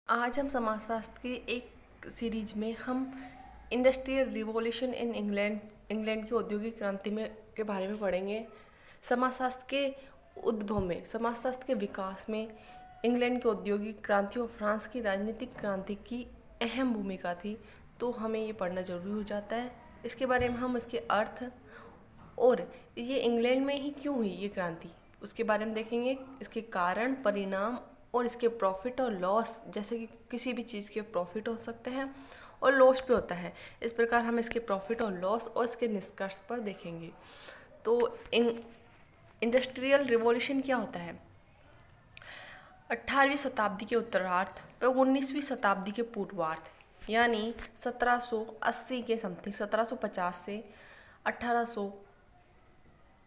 आज हम समाजशास्त्र की एक सीरीज में हम इंडस्ट्रियल रिवॉल्यूशन इन इंग्लैंड की औद्योगिक क्रांति में के बारे में पढ़ेंगे। समाजशास्त्र के उद्भव में, समाजशास्त्र के विकास में इंग्लैंड की औद्योगिक क्रांति और फ्रांस की राजनीतिक क्रांति की अहम भूमिका थी, तो हमें ये पढ़ना जरूरी हो जाता है। इसके बारे में हम इसके अर्थ और ये इंग्लैंड में ही क्यों हुई ये क्रांति, उसके बारे में देखेंगे। इसके कारण, परिणाम और इसके प्रॉफिट और लॉस, जैसे कि किसी भी चीज़ के प्रॉफिट हो सकते हैं और लॉस भी होता है। इस प्रकार हम इसके प्रॉफिट और लॉस और इसके निष्कर्ष पर देखेंगे। तो इंडस्ट्रियल रिवॉल्यूशन क्या होता है? 18वीं शताब्दी के उत्तरार्ध व 19वीं शताब्दी के पूर्वार्ध, यानी 1780 के समथिंग, 1750 से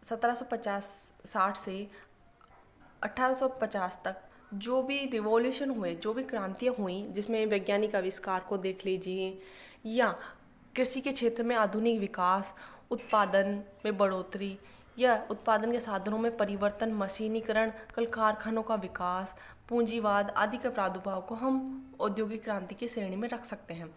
1750 से 1850 तक जो भी रिवॉल्यूशन हुए, जो भी क्रांतियाँ हुई, जिसमें वैज्ञानिक आविष्कार को देख लीजिए या कृषि के क्षेत्र में आधुनिक विकास, उत्पादन में बढ़ोतरी या उत्पादन के साधनों में परिवर्तन, मशीनीकरण, कल कारखानों का विकास, पूंजीवाद आदि के प्रादुर्भाव को हम औद्योगिक क्रांति की श्रेणी में रख सकते हैं।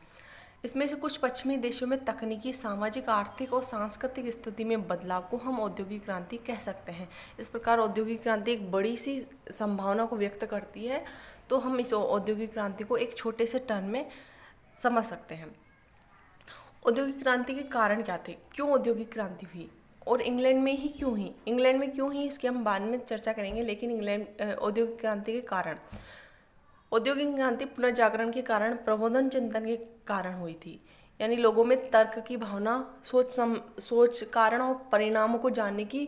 इसमें से कुछ पश्चिमी देशों में तकनीकी, सामाजिक, आर्थिक और सांस्कृतिक स्थिति में बदलाव को हम औद्योगिक क्रांति कह सकते हैं। इस प्रकार औद्योगिक क्रांति एक बड़ी सी संभावना को व्यक्त करती है, तो हम इस औद्योगिक क्रांति को एक छोटे से टर्म में समझ सकते हैं। औद्योगिक क्रांति के कारण क्या थे, क्यों औद्योगिक क्रांति हुई और इंग्लैंड में ही क्यों हुई, इंग्लैंड में क्यों हुई इसकी हम बाद में चर्चा करेंगे। लेकिन इंग्लैंड औद्योगिक क्रांति के कारण, औद्योगिक क्रांति पुनर्जागरण के कारण, प्रबोधन चिंतन के कारण हुई थी। यानी लोगों में तर्क की भावना, सोच कारण और परिणामों को जानने की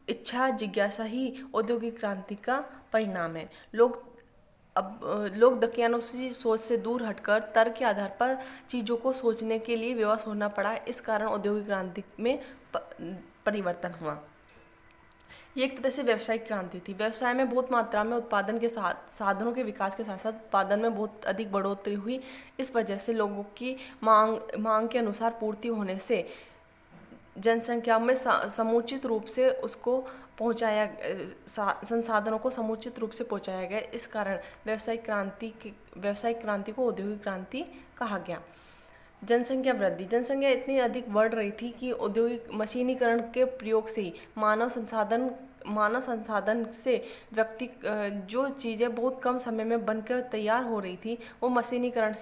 इच्छा, जिज्ञासा ही औद्योगिक क्रांति का परिणाम है। लोग दकियानुसी सोच से दूर हटकर तर्क के आधार पर चीज़ों को सोचने के लिए विवश होना पड़ा। इस कारण औद्योगिक क्रांति में परिवर्तन हुआ। ये एक तरह से व्यावसायिक क्रांति थी। व्यवसाय में बहुत मात्रा में उत्पादन के साथ, साधनों के विकास के साथ साथ उत्पादन में बहुत अधिक बढ़ोतरी हुई। इस वजह से लोगों की मांग के अनुसार पूर्ति होने से जनसंख्या में समुचित रूप से उसको पहुंचाया, संसाधनों को समुचित रूप से पहुंचाया गया। इस कारण व्यावसायिक क्रांति को औद्योगिक क्रांति कहा गया। जनसंख्या वृद्धि, जनसंख्या इतनी अधिक बढ़ रही थी कि औद्योगिक मशीनीकरण के प्रयोग से ही मानव संसाधन से व्यक्ति, जो चीज़ें बहुत कम समय में बनकर तैयार हो रही थी, वो मशीनीकरण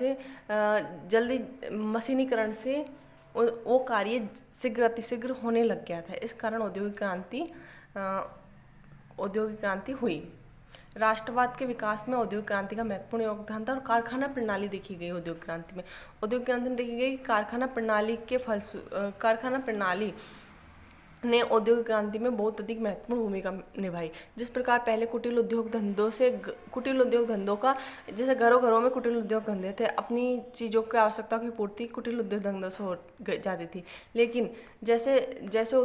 से वो कार्य शीघ्र अतिशीघ्र होने लग गया था। इस कारण औद्योगिक क्रांति हुई। राष्ट्रवाद के विकास में औद्योगिक क्रांति का महत्वपूर्ण योगदान था और कारखाना प्रणाली देखी गई औद्योगिक क्रांति में। औद्योगिक क्रांति में देखी गई कारखाना प्रणाली ने औद्योगिक क्रांति में बहुत अधिक महत्वपूर्ण भूमिका निभाई। जिस प्रकार पहले कुटीर उद्योग धंधों का, जैसे घरों में कुटीर उद्योग धंधे थे, अपनी चीज़ों की आवश्यकता की पूर्ति कुटीर उद्योग धंधों से हो जाती थी। लेकिन जैसे जैसे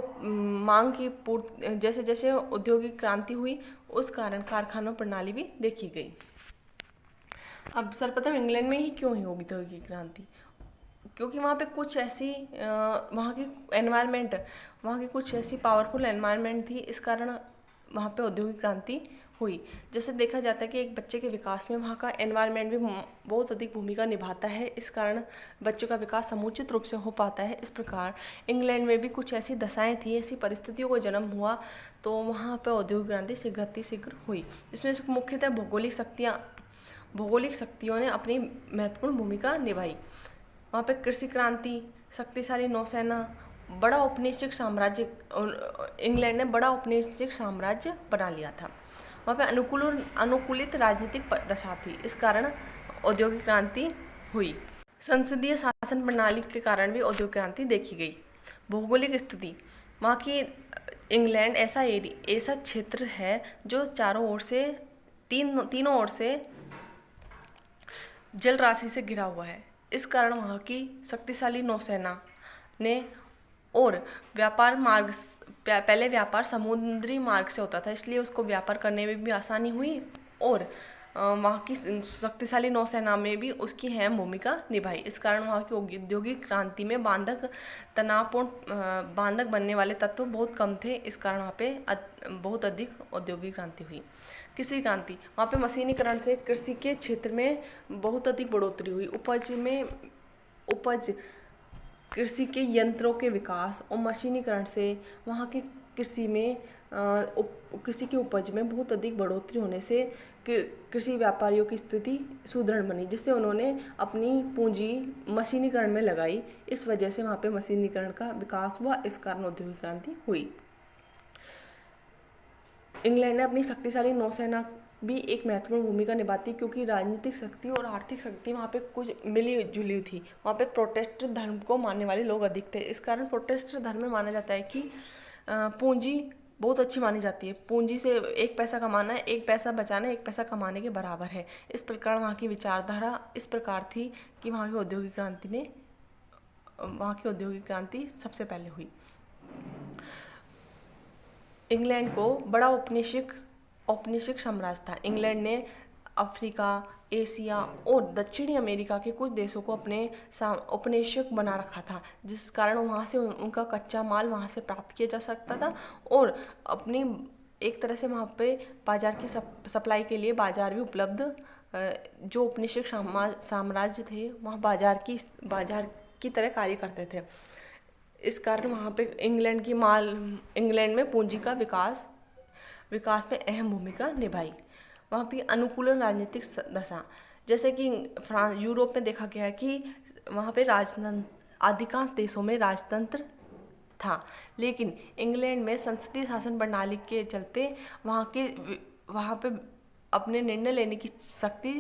औद्योगिक क्रांति हुई, उस कारण कारखाना प्रणाली भी देखी गई। अब सर्वप्रथम इंग्लैंड में ही क्यों हुई औद्योगिक क्रांति? क्योंकि वहाँ पे कुछ ऐसी वहाँ की कुछ ऐसी पावरफुल एनवायरनमेंट थी। इस कारण वहाँ पे औद्योगिक क्रांति हुई। जैसे देखा जाता है कि एक बच्चे के विकास में वहाँ का एनवायरनमेंट भी बहुत अधिक भूमिका निभाता है। इस कारण बच्चों का विकास समुचित रूप से हो पाता है। इस प्रकार इंग्लैंड में भी कुछ ऐसी दशाएं थी, ऐसी परिस्थितियों को जन्म हुआ, तो वहाँ पर औद्योगिक क्रांति शीघ्र हुई। इसमें मुख्यतः भौगोलिक शक्तियों ने अपनी महत्वपूर्ण भूमिका निभाई। वहाँ पे कृषि क्रांति, शक्तिशाली नौसेना, बड़ा औपनिवेशिक साम्राज्य, इंग्लैंड ने बड़ा औपनिवेशिक साम्राज्य बना लिया था। वहाँ पे अनुकूलित राजनीतिक दशा थी। इस कारण औद्योगिक क्रांति हुई। संसदीय शासन प्रणाली के कारण भी औद्योगिक क्रांति देखी गई। भौगोलिक स्थिति, वहाँ की इंग्लैंड ऐसा क्षेत्र है जो चारों ओर से, तीनों ओर से जल राशि से घिरा हुआ है। इस कारण वहाँ की शक्तिशाली नौसेना ने, और पहले व्यापार समुद्री मार्ग से होता था, इसलिए उसको व्यापार करने में भी आसानी हुई, और वहाँ की शक्तिशाली नौसेना में भी उसकी अहम भूमिका निभाई। इस कारण वहाँ की औद्योगिक क्रांति में बांधक बनने वाले तत्व बहुत कम थे। इस कारण वहाँ पे बहुत अधिक औद्योगिक क्रांति हुई। कृषि क्रांति, वहाँ पे मशीनीकरण से कृषि के क्षेत्र में बहुत अधिक बढ़ोतरी हुई। उपज कृषि के यंत्रों के विकास और मशीनीकरण से वहाँ की कृषि में कृषि की उपज में बहुत अधिक बढ़ोतरी होने से कृषि व्यापारियों की स्थिति सुदृढ़ बनी, जिससे उन्होंने अपनी पूंजी मशीनीकरण में लगाई। इस वजह से वहाँ पे मशीनीकरण का विकास हुआ, इस कारण औद्योगिक क्रांति हुई। इंग्लैंड ने अपनी शक्तिशाली नौसेना भी एक महत्वपूर्ण भूमिका निभाती, क्योंकि राजनीतिक शक्ति और आर्थिक शक्ति वहाँ पे कुछ मिली जुली थी। वहाँ पे प्रोटेस्टेंट धर्म को मानने वाले लोग अधिक थे। इस कारण प्रोटेस्टेंट धर्म में माना जाता है कि पूंजी बहुत अच्छी मानी जाती है। पूंजी से एक पैसा कमाना है, एक पैसा बचाना, एक पैसा कमाने के बराबर है। इस प्रकार वहाँ की विचारधारा इस प्रकार थी कि वहाँ की औद्योगिक क्रांति सबसे पहले हुई। इंग्लैंड को बड़ा औपनिवेशिक साम्राज्य था। इंग्लैंड ने अफ्रीका, एशिया और दक्षिणी अमेरिका के कुछ देशों को अपने औपनिवेशिक बना रखा था, जिस कारण वहाँ से उनका कच्चा माल वहाँ से प्राप्त किया जा सकता था और अपनी एक तरह से वहाँ पे बाजार की सप्लाई के लिए बाजार भी उपलब्ध, जो औपनिवेशिक साम्राज्य थे वहाँ बाजार की तरह कार्य करते थे। इस कारण वहाँ पे इंग्लैंड में पूंजी का विकास में अहम भूमिका निभाई। वहाँ पे अनुकूलन राजनीतिक दशा, जैसे कि यूरोप में देखा गया है कि वहाँ पे अधिकांश देशों में राजतंत्र था, लेकिन इंग्लैंड में संसदीय शासन प्रणाली के चलते वहाँ पे अपने निर्णय लेने की शक्ति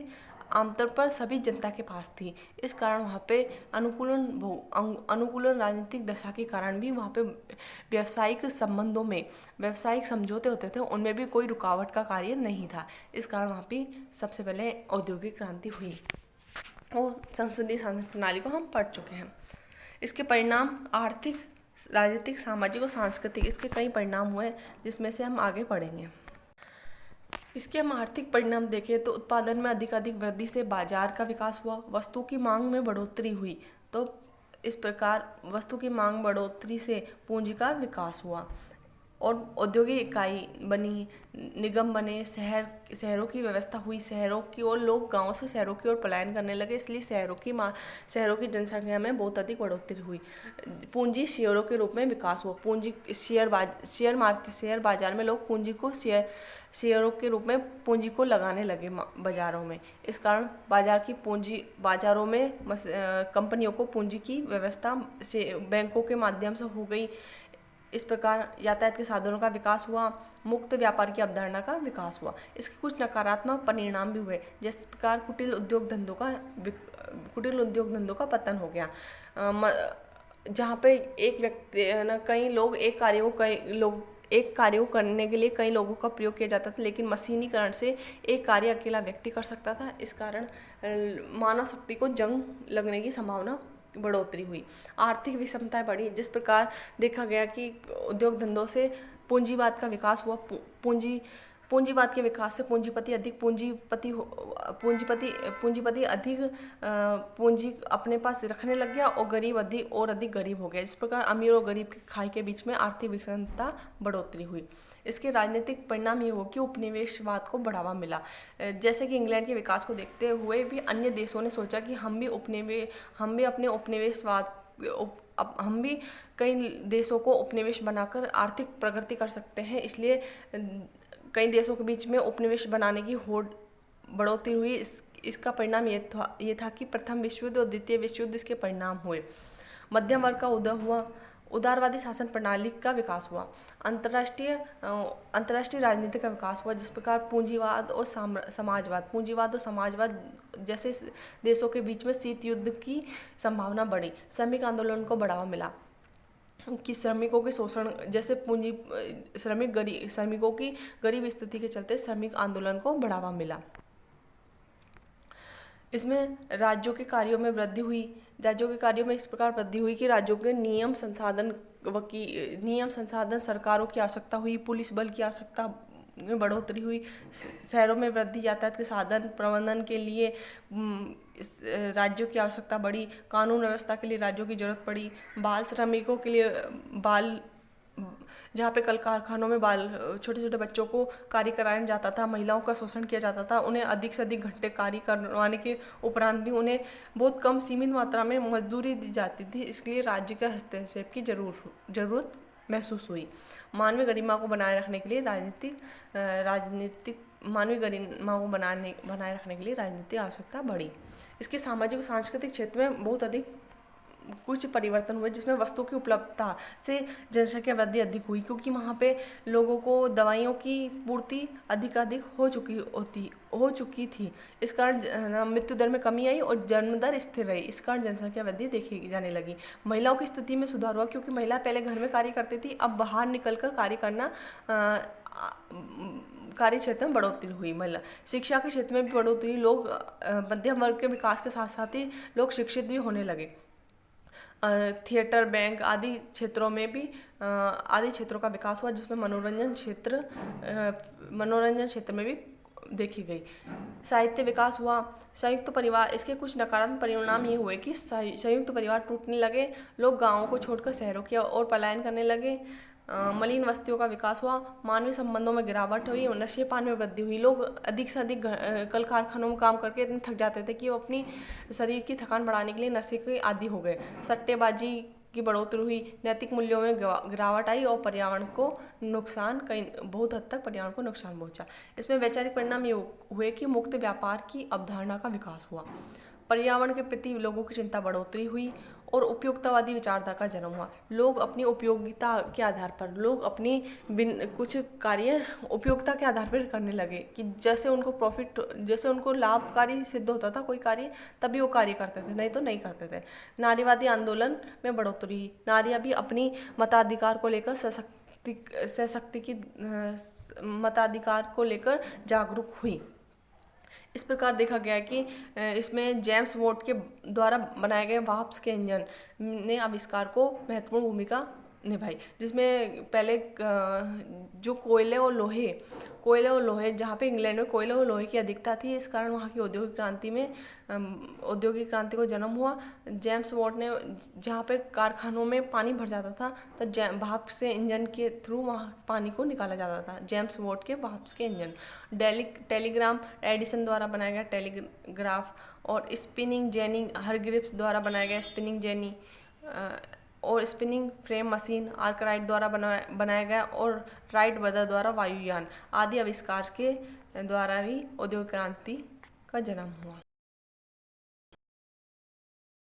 आमतौर पर सभी जनता के पास थी। इस कारण वहाँ पे अनुकूलन राजनीतिक दशा के कारण भी वहाँ पे व्यावसायिक संबंधों में व्यावसायिक समझौते होते थे, उनमें भी कोई रुकावट का कार्य नहीं था। इस कारण वहाँ पे सबसे पहले औद्योगिक क्रांति हुई और संसदीय शासन प्रणाली को हम पढ़ चुके हैं। इसके परिणाम आर्थिक, राजनीतिक, सामाजिक और सांस्कृतिक, इसके कई परिणाम हुए जिसमें से हम आगे पढ़ेंगे। इसके हम आर्थिक परिणाम देखें तो उत्पादन में अधिक वृद्धि से बाजार का विकास हुआ, वस्तु की मांग में बढ़ोतरी हुई। तो इस प्रकार वस्तु की मांग बढ़ोतरी से पूंजी का विकास हुआ और औद्योगिक इकाई बनी, निगम बने, शहरों की व्यवस्था हुई, शहरों की ओर लोग गांवों से शहरों की ओर पलायन करने लगे, इसलिए शहरों की जनसंख्या में बहुत अधिक बढ़ोतरी हुई। पूंजी शेयरों के रूप में विकास हुआ। पूंजी शेयर बाजार में लोग पूंजी को शेयरों के रूप में पूंजी को लगाने लगे बाजारों में। इस कारण बाजारों में कंपनियों को पूंजी की व्यवस्था बैंकों के माध्यम से हो गई। इस प्रकार यातायात के साधनों का विकास हुआ, मुक्त व्यापार की अवधारणा का विकास हुआ। इसके कुछ नकारात्मक परिणाम भी हुए, जिस प्रकार कुटीर उद्योग धंधों का पतन हो गया, जहाँ पे एक व्यक्ति एक कार्य को करने के लिए कई लोगों का प्रयोग किया जाता था, लेकिन मशीनीकरण से एक कार्य अकेला व्यक्ति कर सकता था। इस कारण मानव शक्ति को जंग लगने की संभावना बढ़ोतरी हुई। आर्थिक विषमताएं बढ़ी, जिस प्रकार देखा गया कि उद्योग धंधों से पूंजीवाद का विकास हुआ। पूंजीवाद के विकास से पूंजीपति अधिक पूंजी अपने पास रखने लग गया और गरीब अधिक गरीब हो गया। इस प्रकार अमीर और गरीब की खाई के बीच में आर्थिक विषमता बढ़ोतरी हुई। इसके राजनीतिक परिणाम ये हुआ कि उपनिवेशवाद को बढ़ावा मिला। जैसे कि इंग्लैंड के विकास को देखते हुए भी अन्य देशों ने सोचा कि हम भी कई देशों को उपनिवेश बनाकर आर्थिक प्रगति कर सकते हैं। इसलिए कई देशों के बीच में उपनिवेश बनाने की बढ़ोतरी हुई। इसका परिणाम ये था कि प्रथम विश्व युद्ध और द्वितीय विश्व युद्ध इसके परिणाम हुए। मध्यम वर्ग का उदय हुआ, उदारवादी शासन प्रणाली का विकास हुआ, अंतर्राष्ट्रीय राजनीति का विकास हुआ। जिस प्रकार पूंजीवाद और समाजवाद जैसे देशों के बीच में शीत युद्ध की संभावना बढ़ी। श्रमिक आंदोलन को बढ़ावा मिला कि श्रमिकों के शोषण, जैसे श्रमिकों की गरीब स्थिति के चलते श्रमिक आंदोलन को बढ़ावा मिला। इसमें राज्यों के कार्यों में वृद्धि हुई। राज्यों के कार्यों में इस प्रकार वृद्धि हुई कि राज्यों के नियम संसाधन सरकारों की आवश्यकता हुई, पुलिस बल की आवश्यकता में बढ़ोतरी हुई। शहरों में वृद्धि, यातायात के साधन प्रबंधन के लिए राज्यों की आवश्यकता बढ़ी, कानून व्यवस्था के लिए राज्यों की जरूरत पड़ी। बाल श्रमिकों के लिए जहाँ पे कल कारखानों में छोटे छोटे बच्चों को कार्य कराया जाता था, महिलाओं का शोषण किया जाता था, उन्हें अधिक से अधिक घंटे कार्य करवाने के उपरांत भी उन्हें बहुत कम सीमित मात्रा में मजदूरी दी जाती थी। इसलिए राज्य के हस्तक्षेप की जरूरत महसूस हुई। मानवीय गरिमा को बनाए रखने के लिए मानवीय गरिमा को बनाए रखने के लिए राजनीतिक आवश्यकता बढ़ी। इसके सामाजिक और सांस्कृतिक क्षेत्र में बहुत अधिक कुछ परिवर्तन हुए, जिसमें वस्तुओं की उपलब्धता से जनसंख्या वृद्धि अधिक हुई, क्योंकि वहाँ पे लोगों को दवाइयों की पूर्ति अधिक हो चुकी थी। इस कारण मृत्यु दर में कमी आई और जन्म दर स्थिर रही। इस कारण जनसंख्या वृद्धि देखी जाने लगी। महिलाओं की स्थिति में सुधार हुआ, क्योंकि महिला पहले घर में कार्य करती थी, अब बाहर निकलकर कार्य करना कार्य क्षेत्र में बढ़ोतरी हुई। महिला शिक्षा के क्षेत्र में भी बढ़ोतरी, लोग मध्यम वर्ग के विकास के साथ साथ ही लोग शिक्षित भी होने लगे। थिएटर, बैंक आदि क्षेत्रों में भी आदि क्षेत्रों का विकास हुआ, जिसमें मनोरंजन क्षेत्र में भी देखी गई। साहित्य विकास हुआ। संयुक्त परिवार, इसके कुछ नकारात्मक परिणाम ये हुए कि संयुक्त परिवार टूटने लगे, लोग गांवों को छोड़कर शहरों की ओर पलायन करने लगे। मलिन बस्तियों का विकास हुआ, मानवीय संबंधों में गिरावट हुई, नशे पान में वृद्धि हुई। लोग अधिक से अधिक कल कारखानों में काम करके इतने थक जाते थे कि वो अपनी शरीर की थकान बढ़ाने के लिए नशे के आदी हो गए। सट्टेबाजी की बढ़ोतरी हुई, नैतिक मूल्यों में गिरावट आई और पर्यावरण को नुकसान बहुत हद तक पर्यावरण को नुकसान पहुंचा। इसमें वैचारिक परिणाम ये हुए कि मुक्त व्यापार की अवधारणा का विकास हुआ, पर्यावरण के प्रति लोगों की चिंता बढ़ोतरी हुई और उपयोगितावादी विचारधारा का जन्म हुआ। लोग अपनी उपयोगिता के आधार पर कुछ कार्य उपयोगिता के आधार पर करने लगे, कि जैसे उनको लाभकारी सिद्ध होता था कोई कार्य, तभी वो कार्य करते थे, नहीं तो नहीं करते थे। नारीवादी आंदोलन में बढ़ोतरी, नारियां भी अपनी मताधिकार को लेकर मताधिकार को लेकर जागरूक हुई। इस प्रकार देखा गया कि इसमें जेम्स वॉट के द्वारा बनाए गए वाप्स के इंजन ने आविष्कार को महत्वपूर्ण भूमिका निभाई, जिसमें पहले जो कोयले और लोहे, जहाँ पे इंग्लैंड में कोयले और लोहे की अधिकता थी, इस कारण वहाँ की औद्योगिक क्रांति को जन्म हुआ। जेम्स वॉट ने, जहाँ पे कारखानों में पानी भर जाता था, तो भाप से इंजन के थ्रू वहाँ पानी को निकाला जाता था। जेम्स वॉट के भाप के इंजन। टेलीग्राम एडिसन द्वारा बनाया गया टेलीग्राफ, और स्पिनिंग जेनी हरग्रिप्स द्वारा बनाया गया स्पिनिंग जेनी, और स्पिनिंग फ्रेम मशीन आर्कराइट द्वारा बनाया गया, और राइट ब्रदर द्वारा वायुयान आदि आविष्कार के द्वारा भी औद्योगिक क्रांति का जन्म हुआ।